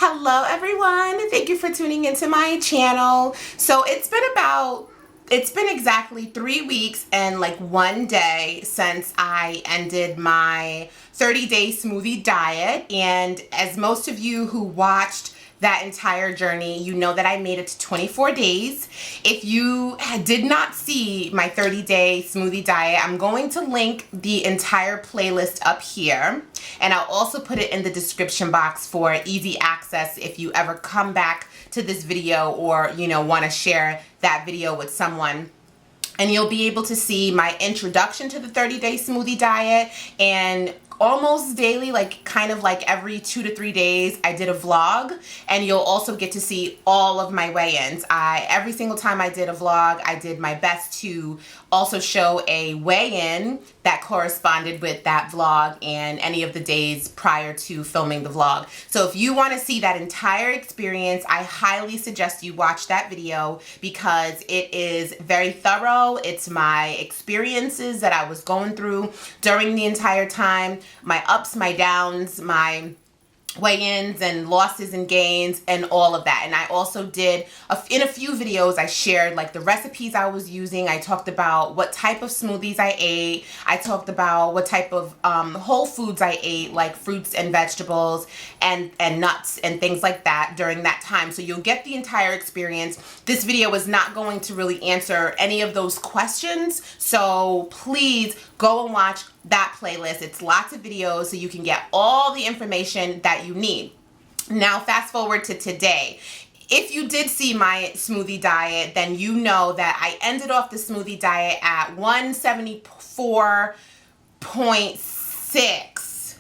Hello everyone, thank you for tuning into my channel. So it's been exactly 3 weeks and like 1 day since I ended my 30-day smoothie diet, and as most of you who watched that entire journey, you know that I made it to 24 days. If you did not see my 30-day smoothie diet, I'm going to link the entire playlist up here, and I'll also put it in the description box for easy access if you ever come back to this video or want to share that video with someone. And you'll be able to see my introduction to the 30-day smoothie diet, and almost daily, like kind of like every 2 to 3 days, I did a vlog, and you'll also get to see all of my weigh-ins. Every single time I did a vlog, I did my best to also show a weigh-in that corresponded with that vlog and any of the days prior to filming the vlog. So if you want to see that entire experience, I highly suggest you watch that video because it is very thorough. It's my experiences that I was going through during the entire time, my ups, my downs, my weigh-ins and losses and gains and all of that. And I also did in a few videos, I shared like the recipes I was using. I talked about what type of smoothies I ate. I talked about what type of whole foods I ate, like fruits and vegetables and nuts and things like that during that time. So you'll get the entire experience. This video is not going to really answer any of those questions, so please go and watch that playlist. It's lots of videos so you can get all the information that you need. Now fast forward to today. If you did see my smoothie diet, then you know that I ended off the smoothie diet at 174.6.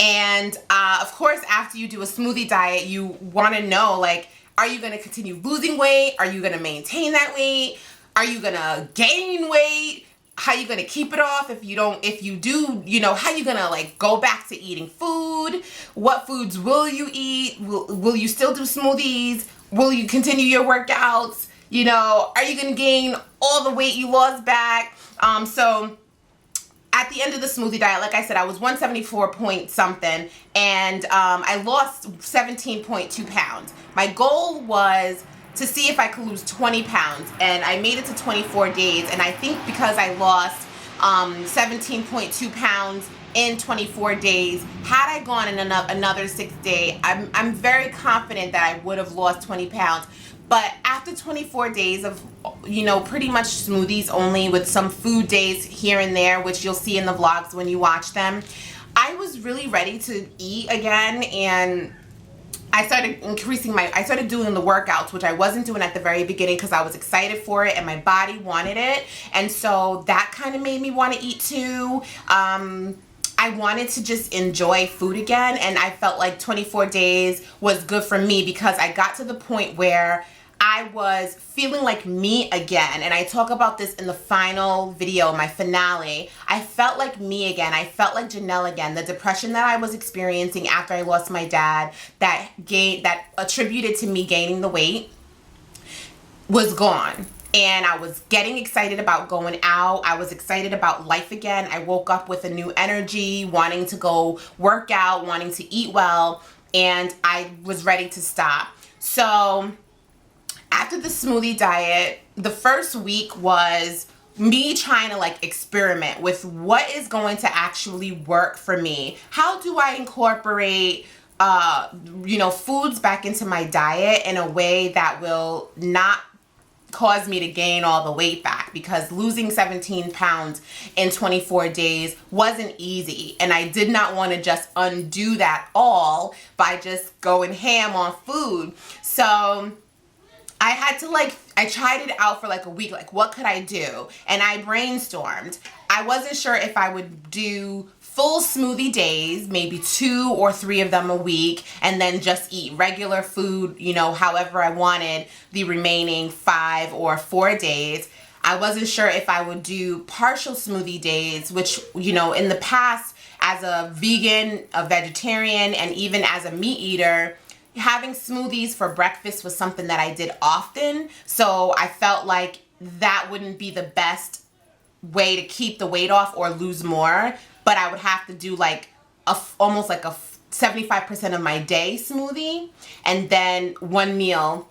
And of course, after you do a smoothie diet, you want to know, like, are you going to continue losing weight? Are you going to maintain that weight? Are you going to gain weight? How you gonna keep it off? If you do, how you gonna like go back to eating food? What foods will you eat? Will you still do smoothies? Will you continue your workouts? Are you gonna gain all the weight you lost back? So at the end of the smoothie diet, like I said, I was 174 point something, and I lost 17.2 pounds. My goal was to see if I could lose 20 pounds, and I made it to 24 days, and I think because I lost 17.2 pounds in 24 days, had I gone in another 6 days, I'm very confident that I would have lost 20 pounds. But after 24 days of, pretty much smoothies only with some food days here and there, which you'll see in the vlogs when you watch them, I was really ready to eat again, and I started doing the workouts, which I wasn't doing at the very beginning because I was excited for it and my body wanted it. And so that kind of made me want to eat too. I wanted to just enjoy food again, and I felt like 24 days was good for me because I got to the point where I was feeling like me again, and I talk about this in the final video, my finale. I felt like me again. I felt like Jenell again. The depression that I was experiencing after I lost my dad, that attributed to me gaining the weight, was gone. And I was getting excited about going out. I was excited about life again. I woke up with a new energy, wanting to go work out, wanting to eat well, and I was ready to stop. So after the smoothie diet, the first week was me trying to like experiment with what is going to actually work for me. How do I incorporate foods back into my diet in a way that will not cause me to gain all the weight back, because losing 17 pounds in 24 days wasn't easy, and I did not want to just undo that all by just going ham on food. So I had to I tried it out for like a week, like what could I do? And I brainstormed. I wasn't sure if I would do full smoothie days, maybe 2 or 3 of them a week, and then just eat regular food, however I wanted the remaining 5 or 4 days. I wasn't sure if I would do partial smoothie days, which, in the past, as a vegan, a vegetarian, and even as a meat eater, having smoothies for breakfast was something that I did often, so I felt like that wouldn't be the best way to keep the weight off or lose more, but I would have to do like almost like a 75% of my day smoothie, and then one meal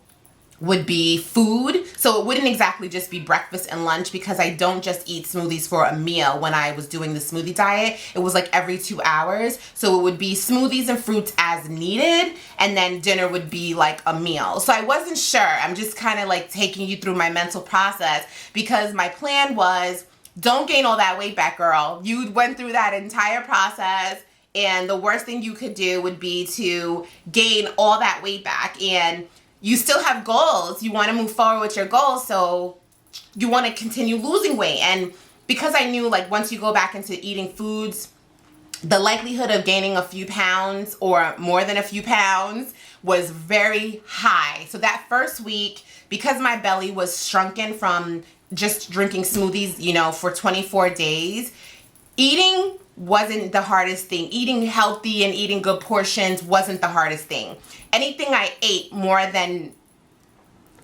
would be food. So it wouldn't exactly just be breakfast and lunch, because I don't just eat smoothies for a meal. When I was doing the smoothie diet, it was like every 2 hours. So it would be smoothies and fruits as needed, and then dinner would be like a meal. So I wasn't sure. I'm just kind of like taking you through my mental process, because my plan was, don't gain all that weight back, girl. You went through that entire process, and the worst thing you could do would be to gain all that weight back. And you still have goals. You want to move forward with your goals, so you want to continue losing weight. And because I knew, like, once you go back into eating foods, the likelihood of gaining a few pounds or more than a few pounds was very high. So that first week, because my belly was shrunken from just drinking smoothies, you know, for 24 days, eating wasn't the hardest thing. Eating healthy and eating good portions wasn't the hardest thing. Anything I ate more than,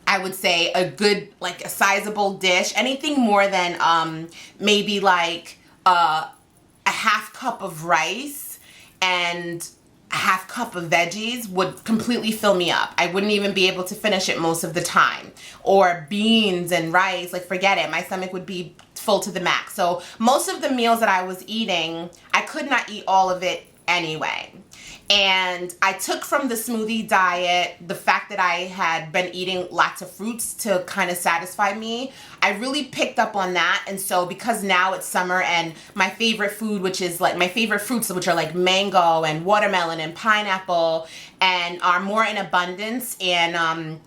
I would say, a good, like a sizable dish, anything more than maybe like a half cup of rice and a half cup of veggies would completely fill me up. I wouldn't even be able to finish it most of the time. Or beans and rice, like forget it. My stomach would be full to the max. So most of the meals that I was eating, I could not eat all of it anyway. And I took from the smoothie diet the fact that I had been eating lots of fruits to kind of satisfy me. I really picked up on that. And so because now it's summer, and my favorite food, which is like my favorite fruits, which are like mango and watermelon and pineapple, and are more in abundance, and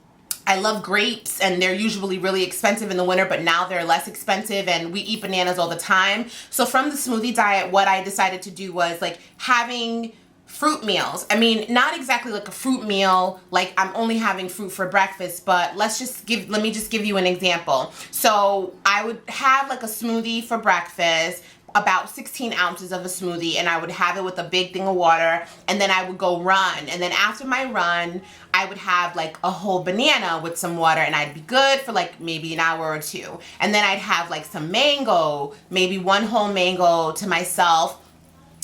I love grapes, and they're usually really expensive in the winter, but now they're less expensive, and we eat bananas all the time. So from the smoothie diet, what I decided to do was like having fruit meals. I mean, not exactly like a fruit meal, like I'm only having fruit for breakfast, but let me just give you an example. So I would have like a smoothie for breakfast, about 16 ounces of a smoothie, and I would have it with a big thing of water, and then I would go run. And then after my run, I would have like a whole banana with some water, and I'd be good for like maybe an hour or two. And then I'd have like some mango, maybe one whole mango to myself,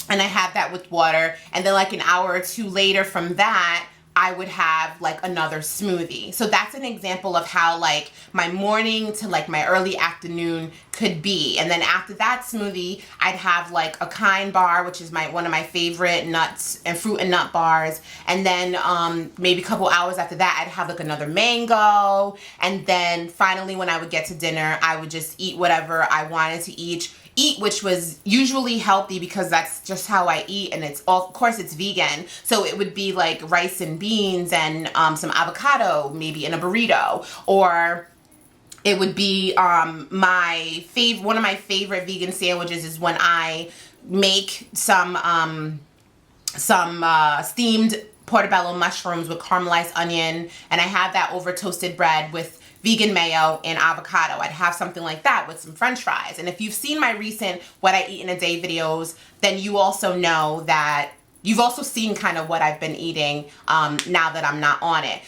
and I have that with water. And then like an hour or two later from that, I would have like another smoothie. So that's an example of how like my morning to like my early afternoon could be. And then after that smoothie, I'd have like a Kind bar, which is one of my favorite nuts and fruit and nut bars. And then maybe a couple hours after that, I'd have like another mango. And then finally, when I would get to dinner, I would just eat whatever I wanted to eat, which was usually healthy, because that's just how I eat, and it's all, of course it's vegan. So it would be like rice and beans and some avocado, maybe in a burrito, or it would be one of my favorite vegan sandwiches is when I make some steamed portobello mushrooms with caramelized onion, and I have that over toasted bread with vegan mayo and avocado. I'd have something like that with some french fries. And if you've seen my recent What I Eat in a Day videos, then you also know that you've also seen kind of what I've been eating now that I'm not on it.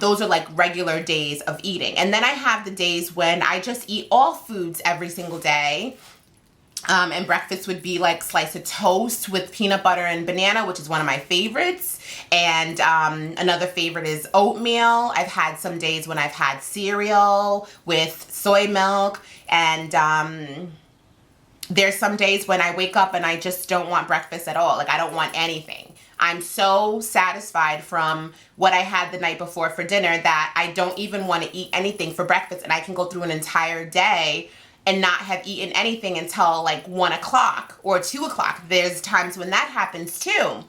Those are like regular days of eating. And then I have the days when I just eat all foods every single day. And breakfast would be like slice of toast with peanut butter and banana, which is one of my favorites. And another favorite is oatmeal. I've had some days when I've had cereal with soy milk. And there's some days when I wake up and I just don't want breakfast at all. Like I don't want anything. I'm so satisfied from what I had the night before for dinner that I don't even want to eat anything for breakfast. And I can go through an entire day and not have eaten anything until like 1 o'clock or 2 o'clock. There's times when that happens too.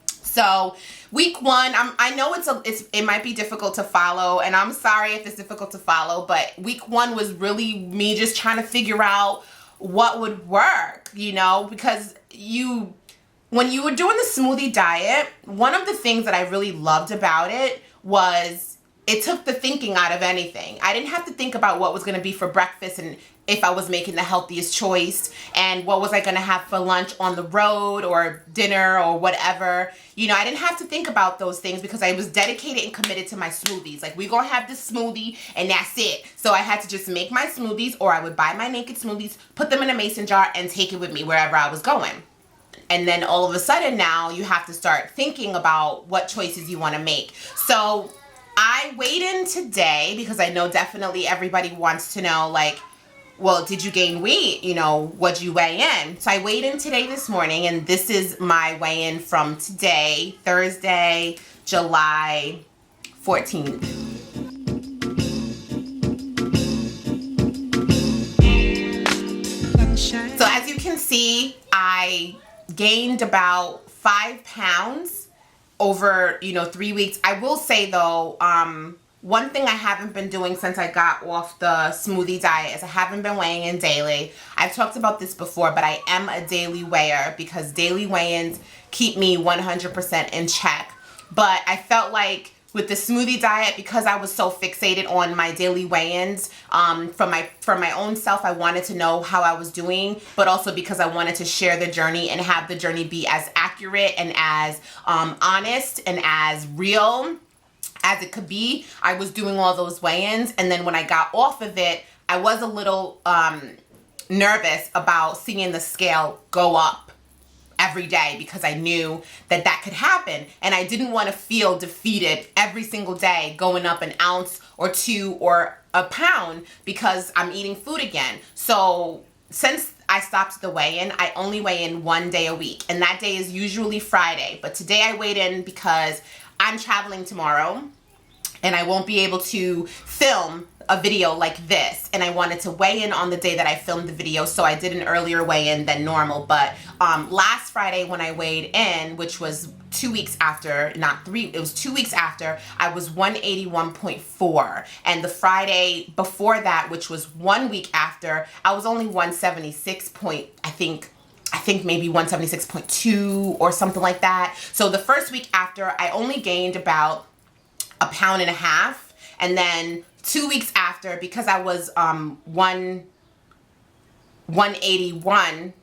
So week one, I know it might be difficult to follow, and I'm sorry if it's difficult to follow, but week one was really me just trying to figure out what would work, you know, because when you were doing the smoothie diet, one of the things that I really loved about it was it took the thinking out of anything. I didn't have to think about what was going to be for breakfast and if I was making the healthiest choice and what was I going to have for lunch on the road or dinner or whatever. You know, I didn't have to think about those things because I was dedicated and committed to my smoothies. Like, we're going to have this smoothie and that's it. So I had to just make my smoothies, or I would buy my naked smoothies, put them in a mason jar and take it with me wherever I was going. And then all of a sudden now you have to start thinking about what choices you want to make. So I weighed in today because I know definitely everybody wants to know, like, well, did you gain weight? You know, what'd you weigh in? So I weighed in today this morning, and this is my weigh-in from today, Thursday, July 14th. So as you can see, I gained about 5 pounds over, 3 weeks. I will say though, one thing I haven't been doing since I got off the smoothie diet is I haven't been weighing in daily. I've talked about this before, but I am a daily weigher because daily weigh-ins keep me 100% in check. But I felt like with the smoothie diet, because I was so fixated on my daily weigh-ins, for my own self, I wanted to know how I was doing, but also because I wanted to share the journey and have the journey be as accurate and as honest and as real as it could be. I was doing all those weigh-ins, and then when I got off of it, I was a little nervous about seeing the scale go up every day because I knew that that could happen, and I didn't want to feel defeated every single day going up an ounce or 2 or a pound because I'm eating food again. So since I stopped the weigh-in, I only weigh in 1 day a week, and that day is usually Friday. But today I weighed in because I'm traveling tomorrow and I won't be able to film a video like this, and I wanted to weigh in on the day that I filmed the video, so I did an earlier weigh-in than normal. But last Friday when I weighed in, which was 2 weeks after, not 3, it was 2 weeks after, I was 181.4, and the Friday before that, which was 1 week after, I was only 176 point, I think maybe 176.2 or something like that. So the first week after, I only gained about 1.5 pounds, and then 2 weeks after, because I was 181,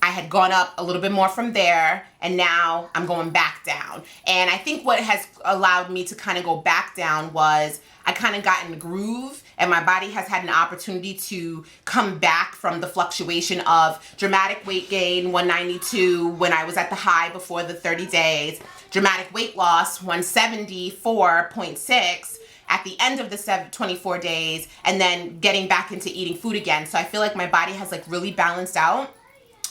I had gone up a little bit more from there, and now I'm going back down. And I think what has allowed me to kind of go back down was I kind of got in the groove, and my body has had an opportunity to come back from the fluctuation of dramatic weight gain, 192 when I was at the high before the 30 days, dramatic weight loss, 174.6 at the end of the 24 days, and then getting back into eating food again. So I feel like my body has like really balanced out,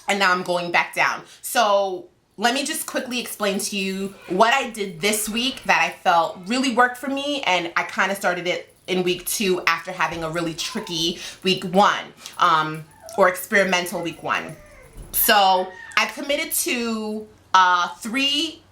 and now I'm going back down. So let me just quickly explain to you what I did this week that I felt really worked for me, and I kind of started it in week 2 after having a really tricky week 1, or experimental week 1. So I've committed to 3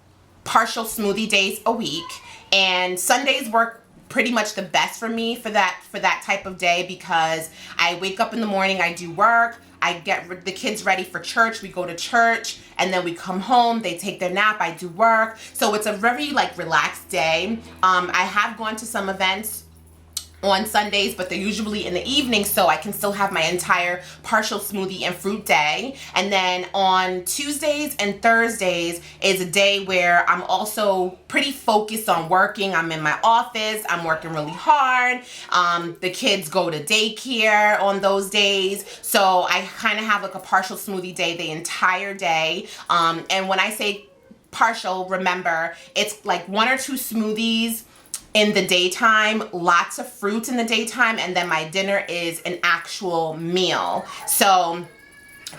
partial smoothie days a week, and Sundays work pretty much the best for me for that type of day because I wake up in the morning, I do work, I get the kids ready for church, we go to church, and then we come home, they take their nap, I do work. So it's a very like relaxed day. I have gone to some events on Sundays, but they're usually in the evening, so I can still have my entire partial smoothie and fruit day. And then on Tuesdays and Thursdays is a day where I'm also pretty focused on working. I'm in my office, I'm working really hard. The kids go to daycare on those days, so I kind of have like a partial smoothie day the entire day. And when I say partial, remember, it's like 1 or 2 smoothies in the daytime, lots of fruit in the daytime, and then my dinner is an actual meal. So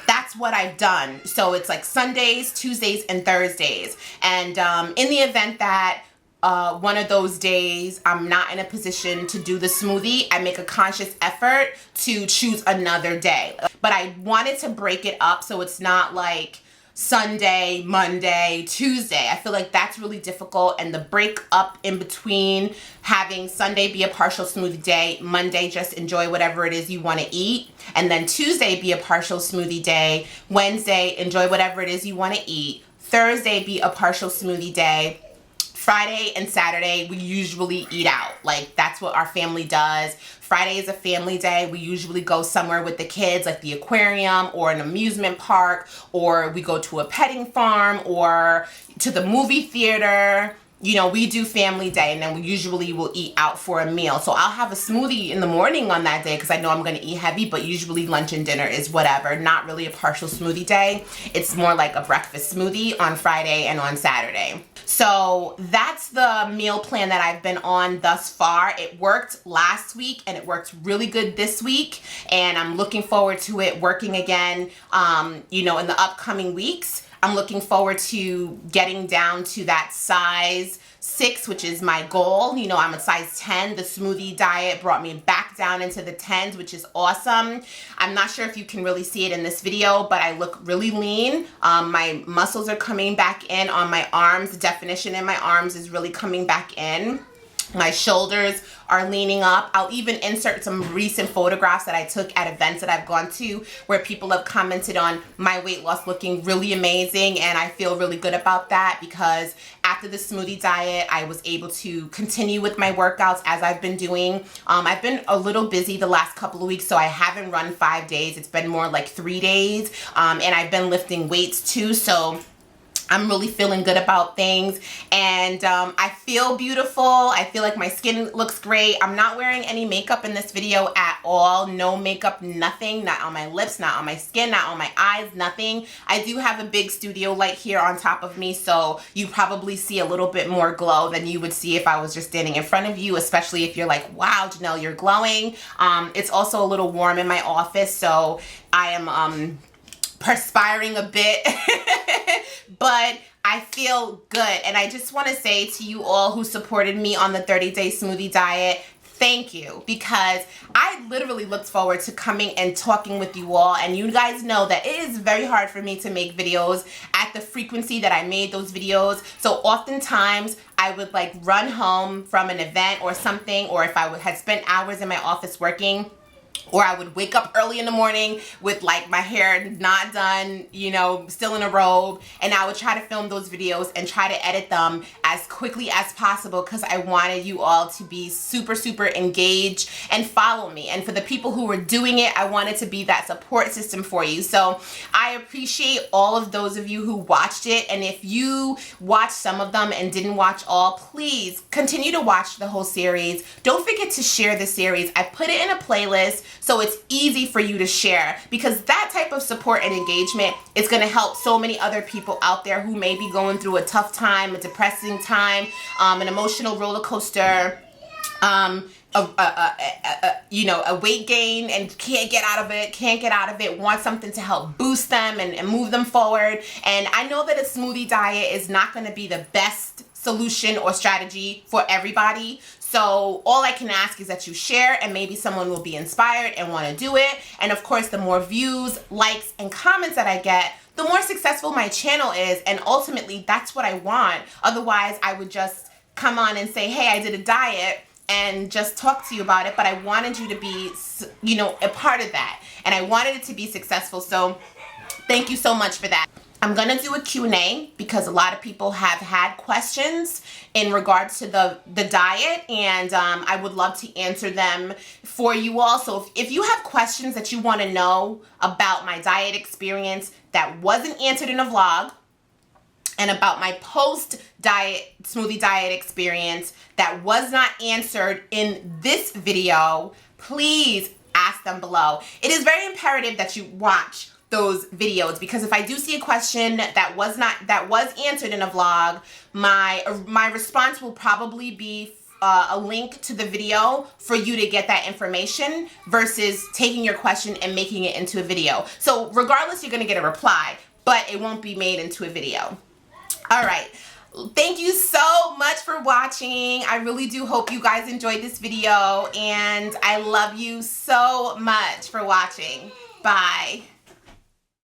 that's what I've done. So it's like Sundays, Tuesdays, and Thursdays. And in the event that one of those days I'm not in a position to do the smoothie, I make a conscious effort to choose another day. But I wanted to break it up so it's not like Sunday, Monday, Tuesday. I feel like that's really difficult, and the break up in between having Sunday be a partial smoothie day, Monday just enjoy whatever it is you want to eat, and then Tuesday be a partial smoothie day, Wednesday enjoy whatever it is you want to eat, Thursday be a partial smoothie day, Friday and Saturday we usually eat out. Like that's what our family does. Friday is a family day. We usually go somewhere with the kids, like the aquarium or an amusement park, or we go to a petting farm or to the movie theater. you know, we do family day, and then we usually will eat out for a meal. So I'll have a smoothie in the morning on that day because I know I'm going to eat heavy, but usually lunch and dinner is whatever. Not really a partial smoothie day. It's more like a breakfast smoothie on Friday and on Saturday. So that's the meal plan that I've been on thus far. It worked last week and it worked really good this week, and I'm looking forward to it working again, you know, in the upcoming weeks. I'm looking forward to getting down to that size 6, which is my goal. You know, I'm a size 10. The smoothie diet brought me back down into the 10s, which is awesome. I'm not sure if you can really see it in this video, but I look really lean. My muscles are coming back in on my arms. The definition in my arms is really coming back in. My shoulders are leaning up. I'll even insert some recent photographs that I took at events that I've gone to where people have commented on my weight loss looking really amazing, and I feel really good about that because after the smoothie diet, I was able to continue with my workouts as I've been doing. I've been a little busy the last couple of weeks, so I haven't run 5 days. It's been more like 3 days, and I've been lifting weights too, so I'm really feeling good about things, and I feel beautiful. I feel like my skin looks great. I'm not wearing any makeup in this video at all. No makeup, nothing. Not on my lips, not on my skin, not on my eyes, nothing. I do have a big studio light here on top of me, so you probably see a little bit more glow than you would see if I was just standing in front of you, especially if you're like, wow, Jenell, you're glowing. It's also a little warm in my office, so I am perspiring a bit, but I feel good. And I just want to say to you all who supported me on the 30-day smoothie diet, thank you, because I literally looked forward to coming and talking with you all, and you guys know that it is very hard for me to make videos at the frequency that I made those videos. So oftentimes I would like run home from an event or something, or if I had spent hours in my office working, or I would wake up early in the morning with like my hair not done, you know, still in a robe, and I would try to film those videos and try to edit them as quickly as possible because I wanted you all to be super, super engaged and follow me. And for the people who were doing it, I wanted to be that support system for you. So I appreciate all of those of you who watched it, and if you watched some of them and didn't watch all, please continue to watch the whole series. Don't forget to share the series. I put it in a playlist so it's easy for you to share, because that type of support and engagement is going to help so many other people out there who may be going through a tough time, a depressing time, an emotional roller coaster, you know, a weight gain and can't get out of it, want something to help boost them and move them forward. And I know that a smoothie diet is not going to be the best solution or strategy for everybody. So all I can ask is that you share, and maybe someone will be inspired and want to do it. And of course, the more views, likes, and comments that I get, the more successful my channel is. And ultimately, that's what I want. Otherwise, I would just come on and say, hey, I did a diet and just talk to you about it. But I wanted you to be, you know, a part of that. And I wanted it to be successful. So thank you so much for that. I'm going to do a Q&A because a lot of people have had questions in regards to the diet, and I would love to answer them for you all. So if you have questions that you want to know about my diet experience that wasn't answered in a vlog, and about my post-diet smoothie diet experience that was not answered in this video, please ask them below. It is very imperative that you watch those videos, because if I do see a question that was answered in a vlog, my response will probably be a link to the video for you to get that information versus taking your question and making it into a video. So regardless, you're going to get a reply, but it won't be made into a video. All right. Thank you so much for watching. I really do hope you guys enjoyed this video, and I love you so much for watching. Bye.